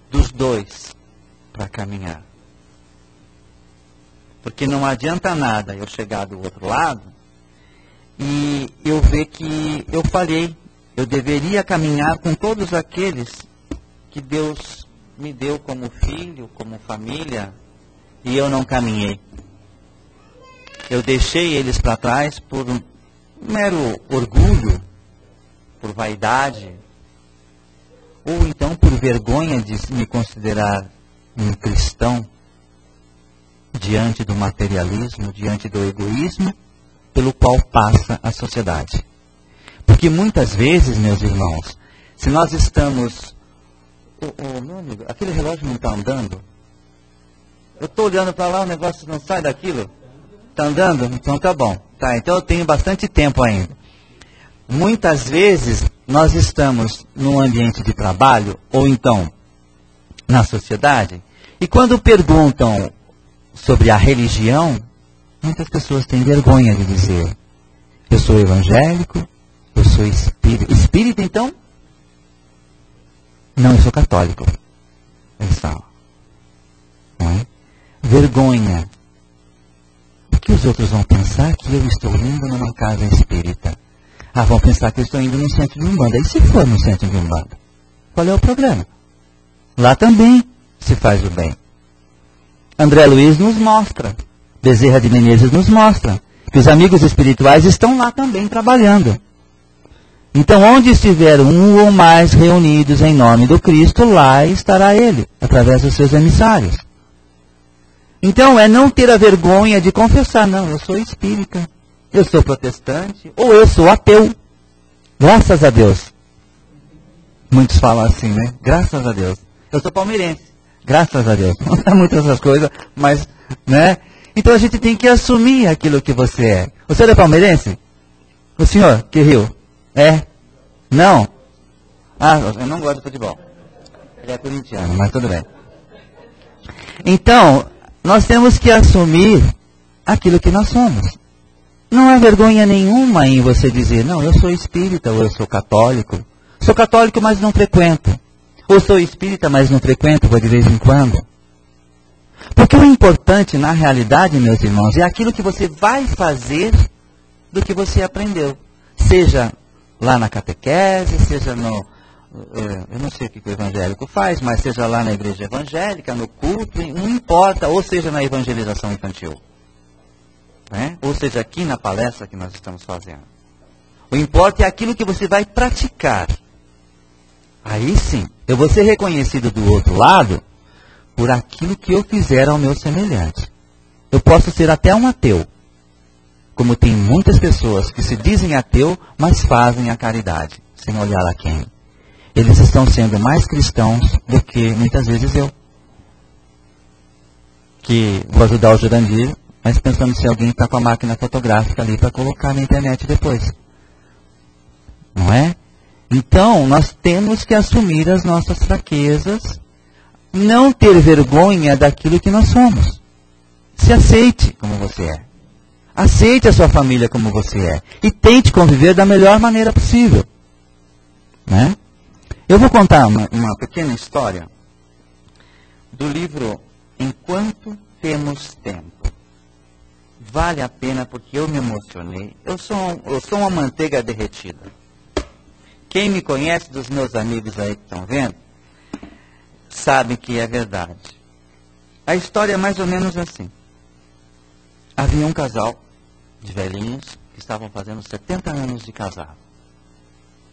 [SPEAKER 3] dos dois para caminhar. Porque não adianta nada eu chegar do outro lado e eu ver que eu falhei. Eu deveria caminhar com todos aqueles que Deus me deu como filho, como família, e eu não caminhei. Eu deixei eles para trás por um mero orgulho, por vaidade, ou então por vergonha de me considerar um cristão diante do materialismo, diante do egoísmo, pelo qual passa a sociedade. Porque muitas vezes, meus irmãos, se nós estamos... meu amigo, aquele relógio não está andando? Eu estou olhando para lá, o negócio não sai daquilo? Está andando? Então tá bom. Tá, então eu tenho bastante tempo ainda. Muitas vezes nós estamos num ambiente de trabalho, ou então na sociedade, e quando perguntam sobre a religião, muitas pessoas têm vergonha de dizer: eu sou evangélico, eu sou espírita. Espírita, então? Não, eu sou católico. Não é? Vergonha. O que os outros vão pensar que eu estou indo numa casa espírita? Ah, vão pensar que eu estou indo no centro de Umbanda. E se for no centro de Umbanda? Qual é o problema? Lá também se faz o bem. André Luiz nos mostra, Bezerra de Menezes nos mostra, que os amigos espirituais estão lá também trabalhando. Então, onde estiver um ou mais reunidos em nome do Cristo, lá estará ele, através dos seus emissários. Então, é não ter a vergonha de confessar: não, eu sou espírita, eu sou protestante, ou eu sou ateu. Graças a Deus. Muitos falam assim, né? Graças a Deus. Eu sou palmeirense. Graças a Deus. Não é muitas essas coisas, mas, né? Então, a gente tem que assumir aquilo que você é. O senhor é palmeirense? O senhor, que riu? É? Não? Ah, eu não gosto de futebol. Ele é corintiano, mas tudo bem. Então, nós temos que assumir aquilo que nós somos. Não há vergonha nenhuma em você dizer: não, eu sou espírita, ou eu sou católico. Sou católico, mas não frequento. Ou sou espírita, mas não frequento, vou de vez em quando. Porque o importante, na realidade, meus irmãos, é aquilo que você vai fazer do que você aprendeu. seja lá na catequese, seja no... eu não sei o que o evangélico faz, mas seja lá na igreja evangélica, no culto, não importa, ou seja na evangelização infantil. Né? Ou seja aqui na palestra que nós estamos fazendo. O importa é aquilo que você vai praticar. Aí sim, eu vou ser reconhecido do outro lado por aquilo que eu fizer ao meu semelhante. Eu posso ser até um ateu, como tem muitas pessoas que se dizem ateu, mas fazem a caridade, sem olhar a quem. Eles estão sendo mais cristãos do que muitas vezes eu. Que vou ajudar o Jurandir, mas pensando se alguém está com a máquina fotográfica ali para colocar na internet depois. Não é? Então, nós temos que assumir as nossas fraquezas, não ter vergonha daquilo que nós somos. Se aceite como você é. Aceite a sua família como você é. E tente conviver da melhor maneira possível. Né? Eu vou contar uma pequena história do livro Enquanto Temos Tempo. Vale a pena porque eu me emocionei. Eu sou uma manteiga derretida. Quem me conhece, dos meus amigos aí que estão vendo, sabe que é verdade. A história é mais ou menos assim. Havia um casal de velhinhos que estavam fazendo 70 anos de casado.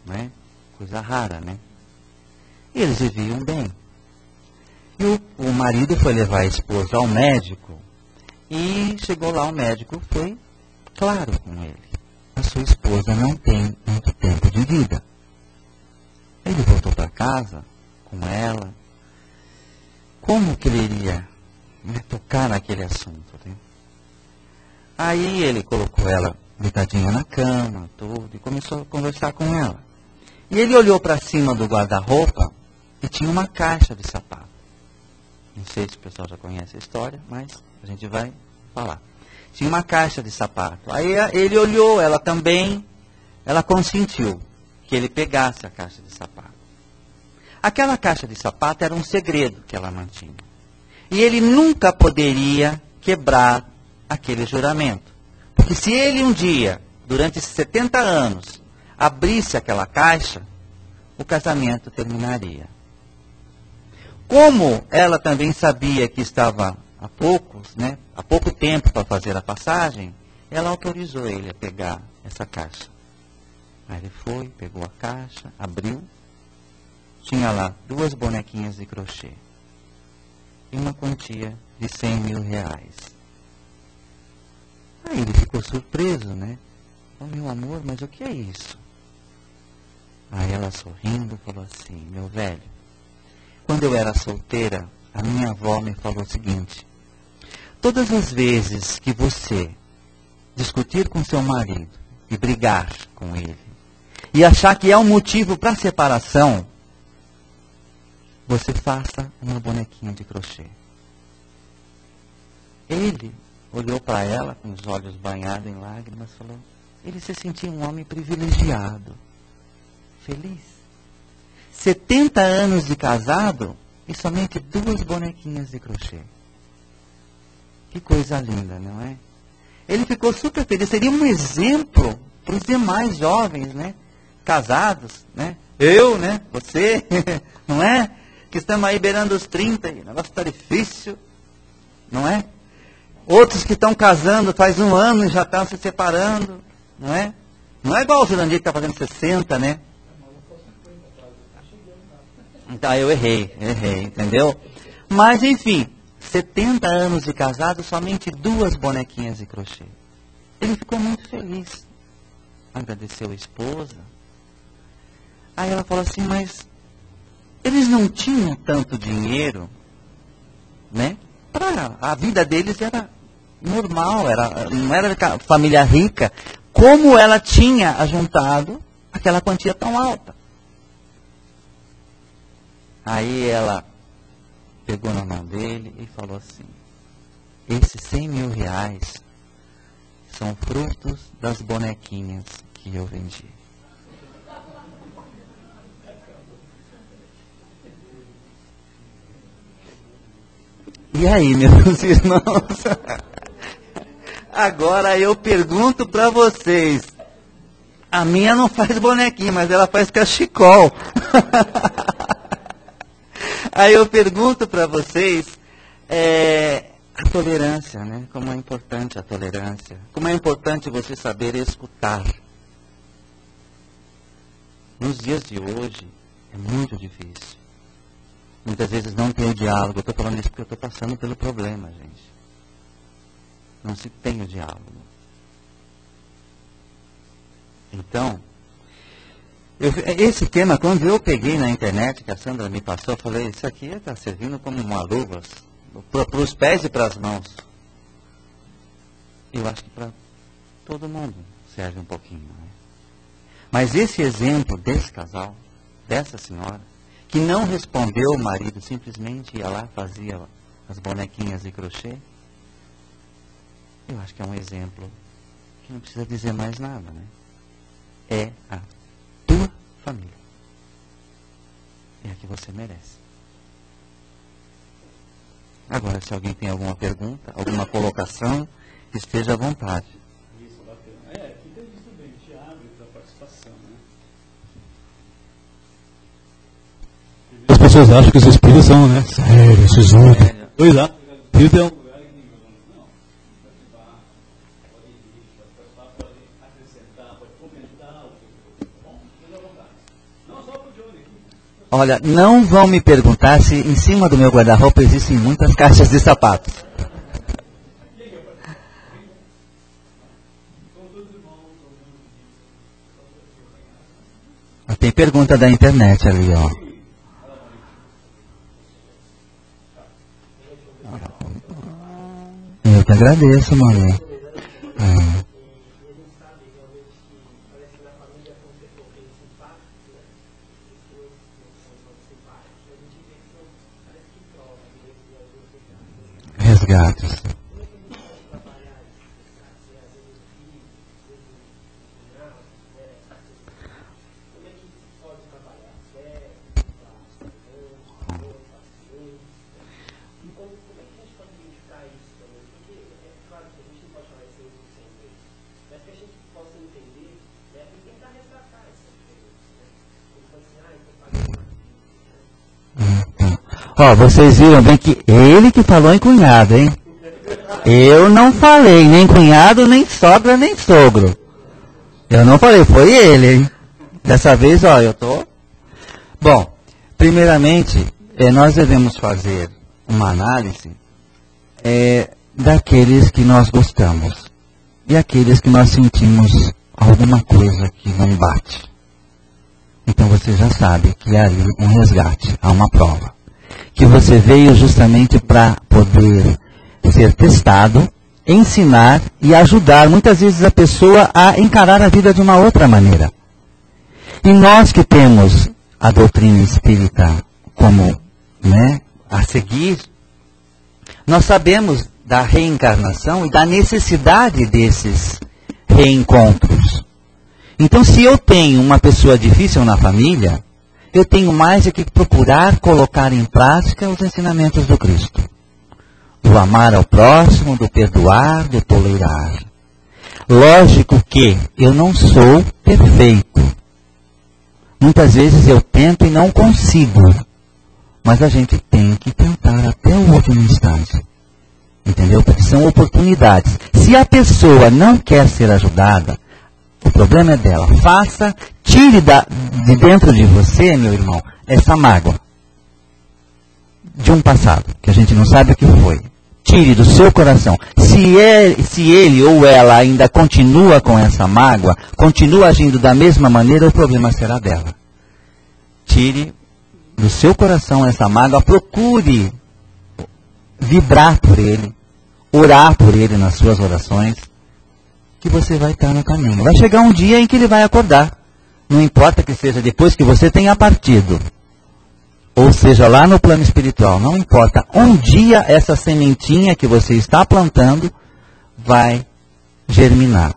[SPEAKER 3] Né? Coisa rara, né? E eles viviam bem. E o marido foi levar a esposa ao médico e chegou lá, o médico foi claro com ele. A sua esposa não tem muito tempo de vida. Ele voltou para casa com ela. Como que ele iria tocar naquele assunto? Né? Aí ele colocou ela deitadinha na cama, tudo, e começou a conversar com ela. E ele olhou para cima do guarda-roupa e tinha uma caixa de sapato. Não sei se o pessoal já conhece a história, mas a gente vai falar. Tinha uma caixa de sapato. Aí ele olhou, ela também, ela consentiu que ele pegasse a caixa de sapato. Aquela caixa de sapato era um segredo que ela mantinha. E ele nunca poderia quebrar aquele juramento. Porque se ele um dia, durante esses 70 anos, abrisse aquela caixa, o casamento terminaria. Como ela também sabia que estava há pouco tempo para fazer a passagem, ela autorizou ele a pegar essa caixa. Aí ele foi, pegou a caixa, abriu, tinha lá 2 bonequinhas de crochê e uma quantia de 100 mil reais. Aí ele ficou surpreso, né? Oh, meu amor, mas o que é isso? Aí ela sorrindo falou assim, meu velho, quando eu era solteira, a minha avó me falou o seguinte, todas as vezes que você discutir com seu marido e brigar com ele, e achar que é um motivo para separação, você faça uma bonequinha de crochê. Ele olhou para ela com os olhos banhados em lágrimas e falou, ele se sentia um homem privilegiado, feliz. 70 anos de casado e somente 2 bonequinhas de crochê. Que coisa linda, não é? Ele ficou super feliz. Seria um exemplo para os demais jovens, né? Casados, né? Eu, né? Você, não é? Que estamos aí beirando os 30, e o negócio está difícil, não é? Outros que estão casando faz 1 ano e já estão se separando, não é? Não é igual o Jurandir que está fazendo 60, né? Então, eu errei, entendeu? Mas, enfim, 70 anos de casado, somente 2 bonequinhas de crochê. Ele ficou muito feliz. Agradeceu a esposa. Aí ela falou assim, mas eles não tinham tanto dinheiro, né? A vida deles era normal, não era família rica. Como ela tinha ajuntado aquela quantia tão alta? Aí ela pegou na mão dele e falou assim, esses 100 mil reais são frutos das bonequinhas que eu vendi. E aí, meus irmãos? Agora eu pergunto para vocês, A minha não faz bonequinho, mas ela faz cachecol. Aí eu pergunto para vocês, a tolerância, né? Como é importante a tolerância. Como é importante você saber escutar. Nos dias de hoje, é muito difícil. Muitas vezes não tem o diálogo. Eu estou falando isso porque eu estou passando pelo problema, gente. Não se tem o diálogo. Então, esse tema, quando eu peguei na internet, que a Sandra me passou, eu falei, isso aqui está servindo como uma luva para os pés e para as mãos. Eu acho que para todo mundo serve um pouquinho, né? Mas esse exemplo desse casal, dessa senhora, que não respondeu o marido, simplesmente ia lá, fazia as bonequinhas de crochê, eu acho que é um exemplo que não precisa dizer mais nada, né? É a tua família. É a que você merece. Agora, se alguém tem alguma pergunta, alguma colocação, esteja à vontade.
[SPEAKER 1] Isso, bacana. Fica isso também, a gente abre para participação, né? As pessoas acham que os espíritos são, né? Sério, sisudo. Pois é. Então,
[SPEAKER 3] olha, não vão me perguntar se em cima do meu guarda-roupa existem muitas caixas de sapatos. Tem pergunta da internet ali, ó. Eu que agradeço, mano. Resgates. Ó, vocês viram bem que ele que falou em cunhado, hein? Eu não falei, nem cunhado, nem sogra, nem sogro. Eu não falei, foi ele, hein? Dessa vez, ó, eu tô... Bom, primeiramente, nós devemos fazer uma análise daqueles que nós gostamos e aqueles que nós sentimos alguma coisa que não bate. Então você já sabe que há ali um resgate, há uma prova. Que você veio justamente para poder ser testado, ensinar e ajudar muitas vezes a pessoa a encarar a vida de uma outra maneira. E nós que temos a doutrina espírita como, né, a seguir, nós sabemos da reencarnação e da necessidade desses reencontros. Então, se eu tenho uma pessoa difícil na família, eu tenho mais é que procurar colocar em prática os ensinamentos do Cristo. Do amar ao próximo, do perdoar, do tolerar. Lógico que eu não sou perfeito. Muitas vezes eu tento e não consigo. Mas a gente tem que tentar até o último instante. Entendeu? Porque são oportunidades. Se a pessoa não quer ser ajudada, o problema é dela. Faça, tire de dentro de você, meu irmão, essa mágoa de um passado, que a gente não sabe o que foi. Tire do seu coração. Se ele ou ela ainda continua com essa mágoa, continua agindo da mesma maneira, o problema será dela. Tire do seu coração essa mágoa, procure vibrar por ele, orar por ele nas suas orações, que você vai estar no caminho. Vai chegar um dia em que ele vai acordar. Não importa que seja depois que você tenha partido. Ou seja, lá no plano espiritual. Não importa. Um dia essa sementinha que você está plantando vai germinar.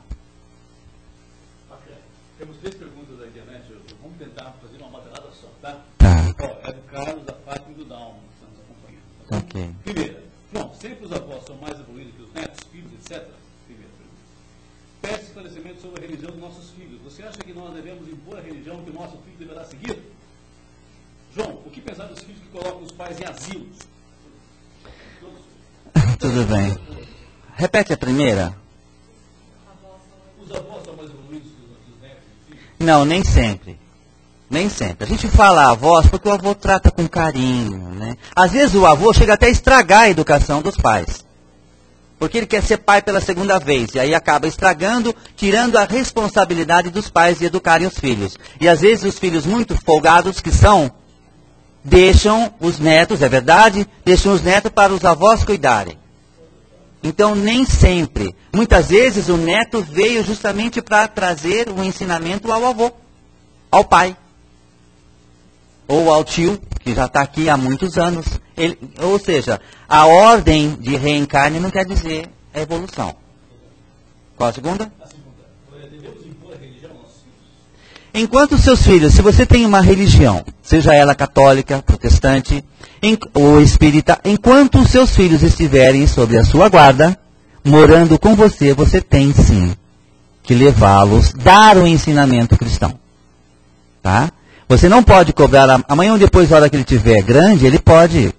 [SPEAKER 1] Temos 3 perguntas da internet. Vamos tentar fazer uma moderada só, tá?
[SPEAKER 3] Tá.
[SPEAKER 1] É do Carlos, da Fátima e do Dalmo, que estamos acompanhando.
[SPEAKER 3] Tá ok.
[SPEAKER 1] Primeira. Bom, sempre os avós são mais evoluídos que os netos, filhos, etc. Primeira pergunta. Peço esclarecimento sobre a religião dos nossos filhos. você acha que nós devemos impor a religião que o nosso filho deverá seguir? João, o que pensar dos filhos que colocam os pais em asilos?
[SPEAKER 3] Tudo bem. Repete a primeira.
[SPEAKER 1] Os avós são mais evoluídos que os netos e filhos?
[SPEAKER 3] Não, nem sempre. Nem sempre. A gente fala avós porque o avô trata com carinho, né? Às vezes o avô chega até a estragar a educação dos pais. Porque ele quer ser pai pela segunda vez. E aí acaba estragando, tirando a responsabilidade dos pais de educarem os filhos. E às vezes os filhos muito folgados que são, deixam os netos, é verdade? Deixam os netos para os avós cuidarem. Então, nem sempre. Muitas vezes o neto veio justamente para trazer um ensinamento ao avô, ao pai. Ou ao tio, que já está aqui há muitos anos. Ou seja, a ordem de reencarne não quer dizer a evolução. Qual a segunda?
[SPEAKER 1] A segunda. Devemos impor a religião aos nossos filhos?
[SPEAKER 3] Enquanto seus filhos, se você tem uma religião, seja ela católica, protestante ou espírita, enquanto os seus filhos estiverem sob a sua guarda, morando com você, você tem sim que levá-los, dar o ensinamento cristão. Tá? Você não pode cobrar, amanhã ou depois, na hora que ele estiver grande, ele pode.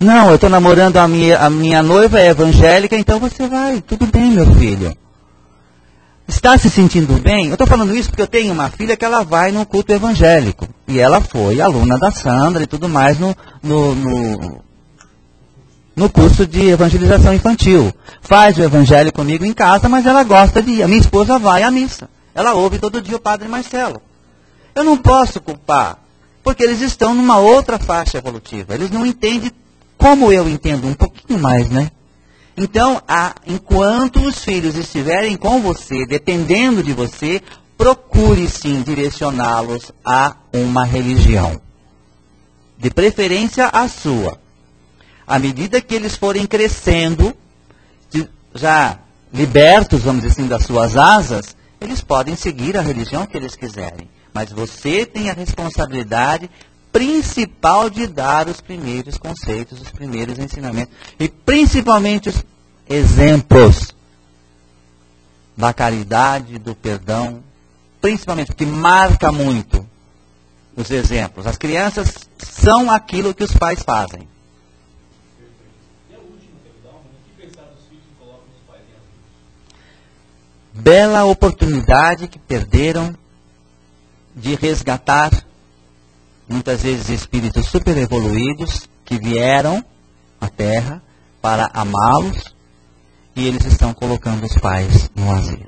[SPEAKER 3] Não, eu estou namorando a minha noiva, é evangélica, então você vai. Tudo bem, meu filho. Está se sentindo bem? Eu estou falando isso porque eu tenho uma filha que ela vai num culto evangélico. E ela foi aluna da Sandra e tudo mais no curso de evangelização infantil. Faz o evangelho comigo em casa, mas ela gosta de ir. A minha esposa vai à missa. Ela ouve todo dia o Padre Marcelo. Eu não posso culpar, porque eles estão numa outra faixa evolutiva. Eles não entendem como eu entendo, um pouquinho mais, né? Então, enquanto os filhos estiverem com você, dependendo de você, procure sim direcioná-los a uma religião. De preferência a sua. À medida que eles forem crescendo, já libertos, vamos dizer assim, das suas asas, eles podem seguir a religião que eles quiserem. Mas você tem a responsabilidade principal de dar os primeiros conceitos, os primeiros ensinamentos. E principalmente os exemplos da caridade, do perdão. Principalmente, porque marca muito os exemplos. As crianças são aquilo que os pais fazem.
[SPEAKER 1] E a última, capitão, o que pensar dos filhos que colocam os pais em asilos?
[SPEAKER 3] Bela oportunidade que perderam de resgatar, muitas vezes, espíritos super evoluídos que vieram à Terra para amá-los e eles estão colocando os pais no asilo.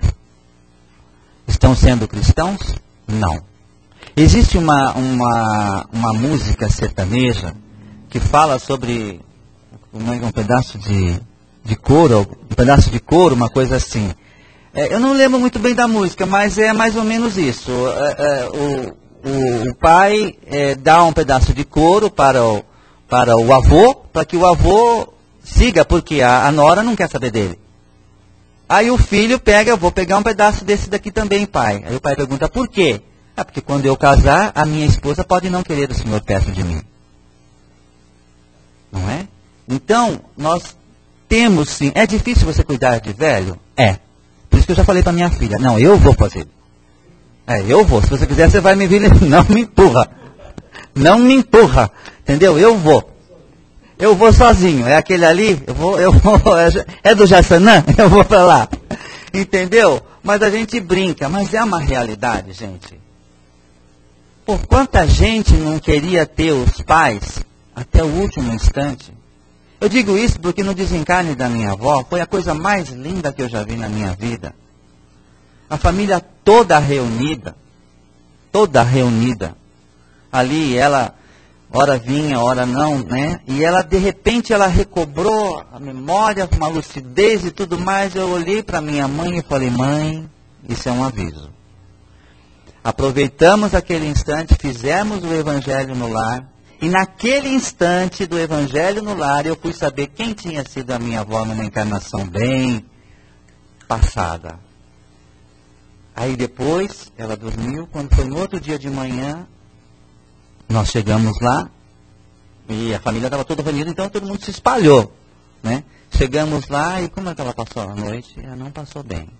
[SPEAKER 3] Estão sendo cristãos? Não. Existe uma música sertaneja que fala sobre um pedaço de couro, uma coisa assim. Eu não lembro muito bem da música, mas é mais ou menos isso. O pai dá um pedaço de couro para o avô, para que o avô siga, porque a nora não quer saber dele. Aí o filho pega, eu vou pegar um pedaço desse daqui também, pai. Aí o pai pergunta, por quê? Porque quando eu casar, a minha esposa pode não querer o senhor perto de mim. Não é? Então, nós temos sim. É difícil você cuidar de velho? É. Por isso que eu já falei para minha filha, não, eu vou fazer. Eu vou. Se você quiser, você vai me vir. Não me empurra. Não me empurra. Entendeu? Eu vou. Eu vou sozinho. É aquele ali, eu vou é do Jassanã? Eu vou para lá. Entendeu? Mas a gente brinca. Mas é uma realidade, gente. Por quanta gente não queria ter os pais até o último instante? Eu digo isso porque no desencarne da minha avó foi a coisa mais linda que eu já vi na minha vida. A família toda reunida. Ali ela, ora vinha, ora não, né? E ela, de repente, ela recobrou a memória, uma lucidez e tudo mais. Eu olhei para minha mãe e falei, mãe, isso é um aviso. Aproveitamos aquele instante, fizemos o evangelho no lar. E naquele instante do evangelho no lar, eu fui saber quem tinha sido a minha avó numa encarnação bem passada. Aí depois, ela dormiu. Quando foi no outro dia de manhã, nós chegamos lá. E a família estava toda reunida, então todo mundo se espalhou. Né? Chegamos lá e como é que ela passou a noite? Ela não passou bem.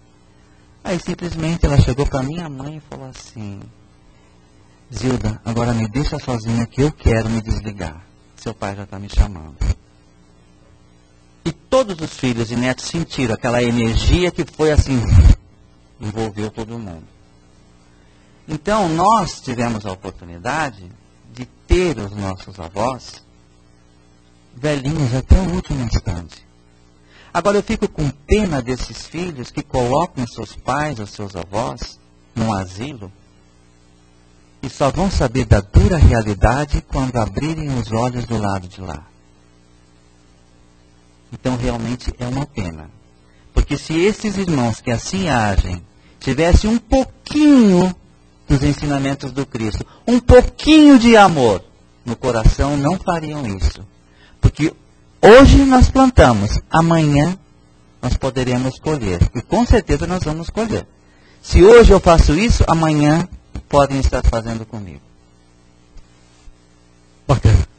[SPEAKER 3] Aí simplesmente ela chegou para minha mãe e falou assim: Zilda, agora me deixa sozinha que eu quero me desligar. Seu pai já está me chamando. E todos os filhos e netos sentiram aquela energia que foi assim, envolveu todo mundo. Então nós tivemos a oportunidade de ter os nossos avós velhinhos até o último instante. Agora eu fico com pena desses filhos que colocam seus pais ou seus avós num asilo e só vão saber da dura realidade quando abrirem os olhos do lado de lá. Então realmente é uma pena. Porque se esses irmãos que assim agem tivessem um pouquinho dos ensinamentos do Cristo, um pouquinho de amor no coração, não fariam isso. Porque hoje nós plantamos, amanhã nós poderemos colher. E com certeza nós vamos colher. Se hoje eu faço isso, amanhã podem estar fazendo comigo.
[SPEAKER 1] Bacana.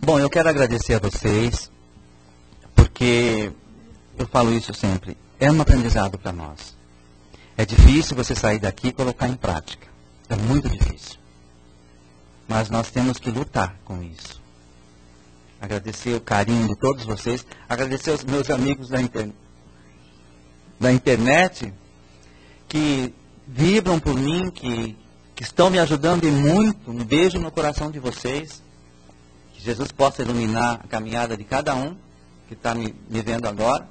[SPEAKER 3] Bom, eu quero agradecer a vocês, porque eu falo isso sempre, é um aprendizado para nós. É difícil você sair daqui e colocar em prática. É muito difícil. Mas nós temos que lutar com isso. Agradecer o carinho de todos vocês, agradecer aos meus amigos da internet, que vibram por mim, que estão me ajudando e muito. Um beijo no coração de vocês. Que Jesus possa iluminar a caminhada de cada um que está me vendo agora.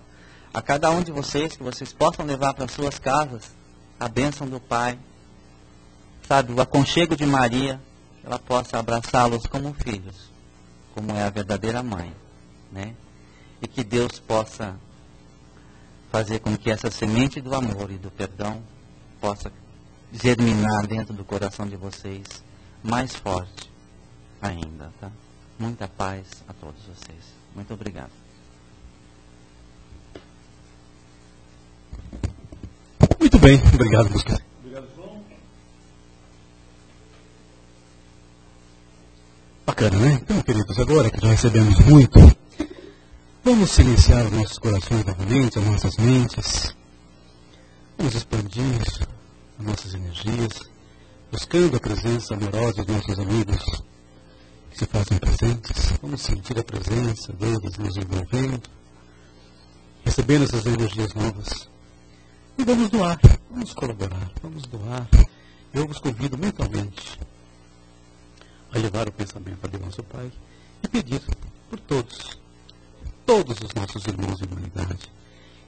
[SPEAKER 3] A cada um de vocês, que vocês possam levar para suas casas a bênção do Pai. Sabe, o aconchego de Maria, que ela possa abraçá-los como filhos, como é a verdadeira mãe, né? E que Deus possa fazer com que essa semente do amor e do perdão possa germinar dentro do coração de vocês mais forte ainda, tá? Muita paz a todos vocês. Muito obrigado.
[SPEAKER 1] Muito bem, obrigado, Busca.
[SPEAKER 4] Obrigado, João.
[SPEAKER 1] Bacana, né? Então, queridos, agora que já recebemos muito, vamos silenciar os nossos corações novamente, as nossas mentes. Vamos expandir as nossas energias, buscando a presença amorosa dos nossos amigos que se fazem presentes. Vamos sentir a presença deles nos envolvendo, recebendo essas energias novas. E vamos doar, vamos colaborar, vamos doar. Eu vos convido mentalmente a levar o pensamento a nosso Pai e pedir por todos os nossos irmãos em humanidade,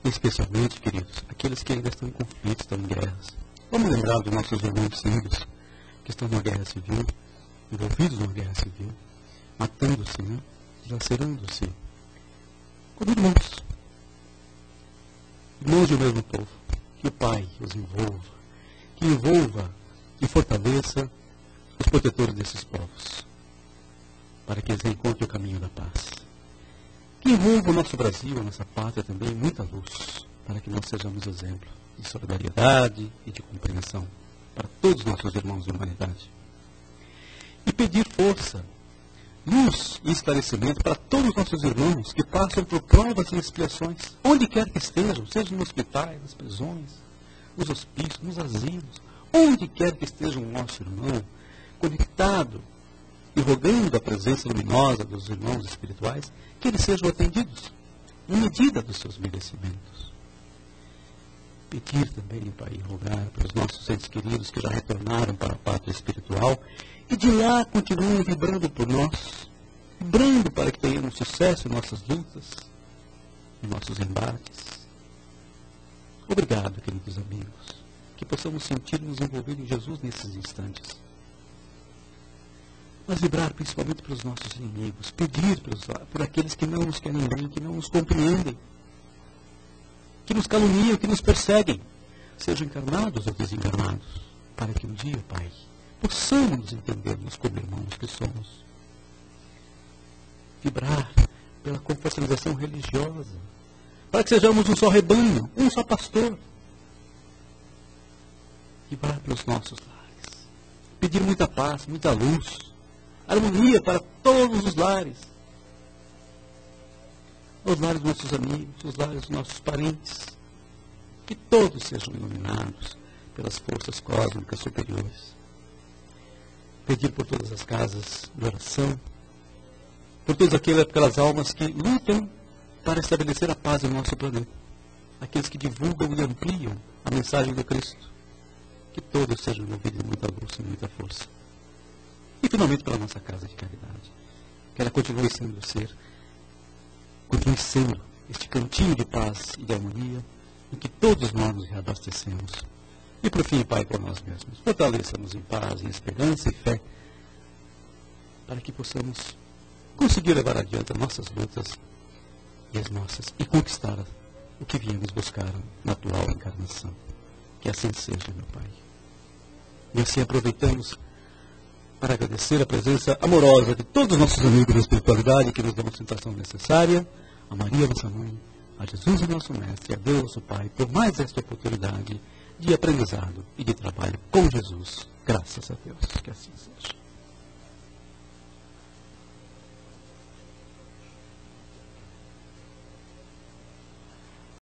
[SPEAKER 1] especialmente, queridos, aqueles que ainda estão em conflitos, estão em guerras. Vamos lembrar dos nossos irmãos sírios que estão numa guerra civil, envolvidos numa guerra civil, matando-se, né? Lacerando-se, como irmãos de um mesmo povo. Que o Pai os envolva e fortaleça os protetores desses povos, para que eles encontrem o caminho da paz. Que envolva o nosso Brasil, a nossa pátria também, muita luz, para que nós sejamos exemplo de solidariedade e de compreensão para todos os nossos irmãos de humanidade. E pedir força, luz e esclarecimento para todos os nossos irmãos que passam por provas e expiações, onde quer que estejam, seja nos hospitais, nas prisões, nos hospícios, nos asilos, onde quer que esteja um nosso irmão, conectado e rogando a presença luminosa dos irmãos espirituais, que eles sejam atendidos, em medida dos seus merecimentos. Pedir também, Pai, e rogar pelos nossos entes queridos que já retornaram para a pátria espiritual, e de lá continuam vibrando por nós, vibrando para que tenhamos sucesso em nossas lutas, em nossos embates. Obrigado, queridos amigos, que possamos sentir-nos envolvidos em Jesus nesses instantes. Mas vibrar principalmente pelos nossos inimigos, pedir por aqueles que não nos querem bem, que não nos compreendem, que nos caluniam, que nos perseguem, sejam encarnados ou desencarnados, para que um dia, Pai, possamos nos entendermos como irmãos que somos. Vibrar pela confraternização religiosa, para que sejamos um só rebanho, um só pastor. Vibrar pelos nossos lares, pedir muita paz, muita luz, harmonia para todos os lares, aos lares dos nossos amigos, aos lares dos nossos parentes. Que todos sejam iluminados pelas forças cósmicas superiores. Pedir por todas as casas de oração, por todas aquelas almas que lutam para estabelecer a paz no nosso planeta. Aqueles que divulgam e ampliam a mensagem do Cristo. Que todos sejam envolvidos em muita luz e muita força. E finalmente pela nossa casa de caridade. Que ela continue sendo este cantinho de paz e de harmonia em que todos nós nos reabastecemos. E por fim, Pai, por nós mesmos. Fortaleça-nos em paz, em esperança e fé, para que possamos conseguir levar adiante as nossas lutas e conquistar o que viemos buscar na atual encarnação. Que assim seja, meu Pai. E assim aproveitamos para agradecer a presença amorosa de todos os nossos amigos da espiritualidade que nos dão a sustentação necessária, a Maria, nossa mãe, a Jesus, o nosso Mestre, a Deus, nosso Pai, por mais esta oportunidade de aprendizado e de trabalho com Jesus. Graças a Deus. Que assim seja.